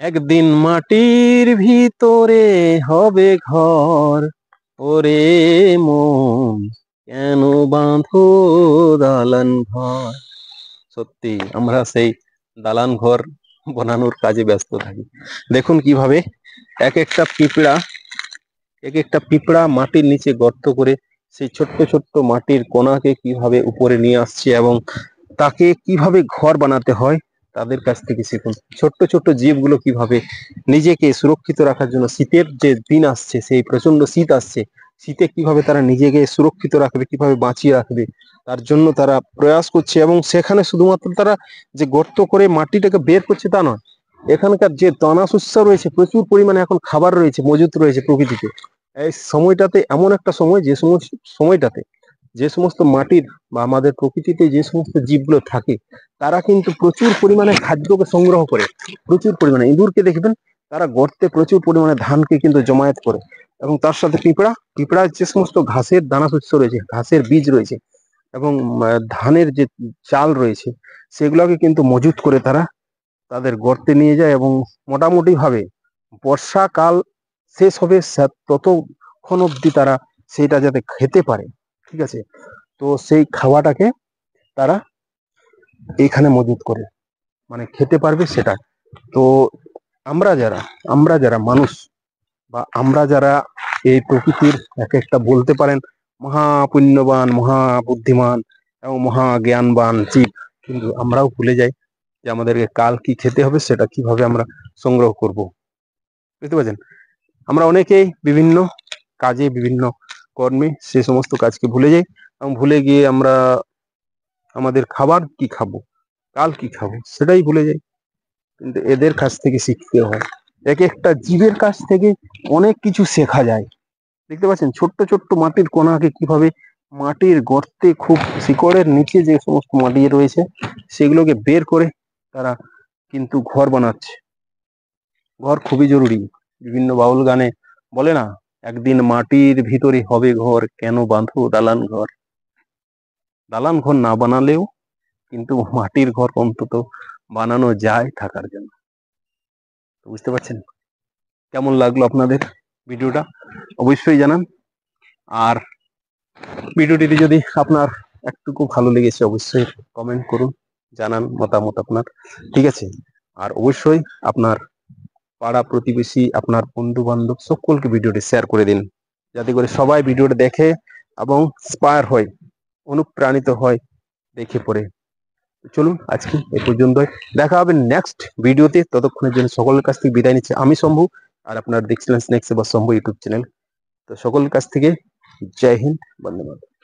একদিন মাটির ভিতরে হবে ঘর, ওরে মন কেন বাঁধো দালান ঘর। সত্যি আমরা সেই দালান ঘর বানানোর কাজে ব্যস্ত থাকি। দেখুন কিভাবে এক একটা পিঁপড়া মাটির নিচে গর্ত করে সেই ছোট্ট ছোট্ট মাটির কণাকে কিভাবে উপরে নিয়ে আসছে এবং তাকে কিভাবে ঘর বানাতে হয় তাদের কাছ থেকে শিখুন। ছোট্ট ছোট্ট জীবগুলো কিভাবে নিজেকে সুরক্ষিত রাখার জন্য, শীতের যে দিন আসছে, সেই প্রচন্ড শীত আসছে, শীতে কিভাবে তারা নিজেকে সুরক্ষিত রাখবে, কিভাবে বাঁচিয়ে রাখবে, তার জন্য তারা প্রয়াস করছে। এবং সেখানে শুধুমাত্র তারা যে গর্ত করে মাটিটাকে বের করছে তা নয়, এখানকার যে দানা শস্য রয়েছে, প্রচুর পরিমাণে এখন খাবার রয়েছে, মজুত রয়েছে প্রকৃতিতে। এই সময়টাতে এমন একটা সময়, যে সময়টাতে যে সমস্ত মাটির বা আমাদের প্রকৃতিতে যে সমস্ত জীবগুলো থাকে, তারা কিন্তু প্রচুর পরিমাণে খাদ্যকে সংগ্রহ করে। প্রচুর পরিমাণে ইঁদুরকে দেখবেন, তারা গর্তে প্রচুর পরিমাণে ধানকে কিন্তু জমায়েত করে। এবং তার সাথে পিঁপড়ার যে সমস্ত ঘাসের দানা শস্য রয়েছে, ঘাসের বীজ রয়েছে, এবং ধানের যে চাল রয়েছে, সেগুলোকে কিন্তু মজুত করে তারা তাদের গর্তে নিয়ে যায়। এবং মোটামুটি ভাবে বর্ষাকাল শেষ হবে ততক্ষণ অব্দি তারা সেটা যাতে খেতে পারে, ঠিক আছে, তো সেই খাওয়াটাকে তারা এইখানে মজুত করে, মানে খেতে পারবে সেটা। তো আমরা যারা মানুষ, বা আমরা যারা এই প্রকৃতির এক একটা বলতে পারেন মহাপুণ্যবান, মহাবুদ্ধিমান এবং মহা জ্ঞানবান জীব, কিন্তু আমরাও ভুলে যাই যে আমাদেরকে কাল কি খেতে হবে, সেটা কিভাবে আমরা সংগ্রহ করব। বুঝতে পারছেন? আমরা অনেকেই বিভিন্ন কাজে, বিভিন্ন কর্মে সে সমস্ত কাজকে ভুলে যাই, এবং ভুলে গিয়ে আমরা আমাদের খাবার কি খাবো, কাল কি খাবো, সেটাই ভুলে যাই। কিন্তু এদের কাছ থেকে শিখতে হয়, এক একটা জীবের কাছ থেকে অনেক কিছু শেখা যায়। দেখতে পাচ্ছেন ছোট্ট ছোট্ট মাটির কণাকে কিভাবে মাটির গর্তে, খুব শিকড়ের নিচে যে সমস্ত মাটি রয়েছে, সেগুলোকে বের করে তারা কিন্তু ঘর বানাচ্ছে। ঘর খুবই জরুরি। বিভিন্ন বাউল গানে বলে না, একদিন মাটির ভিতরে হবে ঘর, কেন বাঁধো দালান ঘর। দালান ঘর না বানালেও কিন্তু মাটির ঘর অন্তত বানানো যায় থাকার জন্য। বুঝতে পারছেন? কেমন লাগলো আপনাদের ভিডিওটা অবশ্যই জানান। আর ভিডিওটিতে যদি আপনার একটুকু ভালো লেগেছে, অবশ্যই কমেন্ট করুন, জানান মতামত আপনার, ঠিক আছে। আর অবশ্যই আপনার পাড়া প্রতিবেশী, আপনার বন্ধু বান্ধব সকলকে ভিডিওটি শেয়ার করে দিন, যাতে করে সবাই ভিডিওটা দেখে এবং ইন্সপায়ার হয়, অনুপ্রাণিত হয় দেখে পড়ে। চলুন আজকে এ পর্যন্তই, দেখা হবে নেক্সট ভিডিওতে। ততক্ষণের জন্য সকলের কাছ থেকে বিদায় নিচ্ছি আমি শম্ভু, আর আপনারা দেখছিলেন স্নেক্স বা শম্ভু ইউটিউব চ্যানেল। তো সকলের কাছ থেকে জয় হিন্দ, বন্দে মাতরম।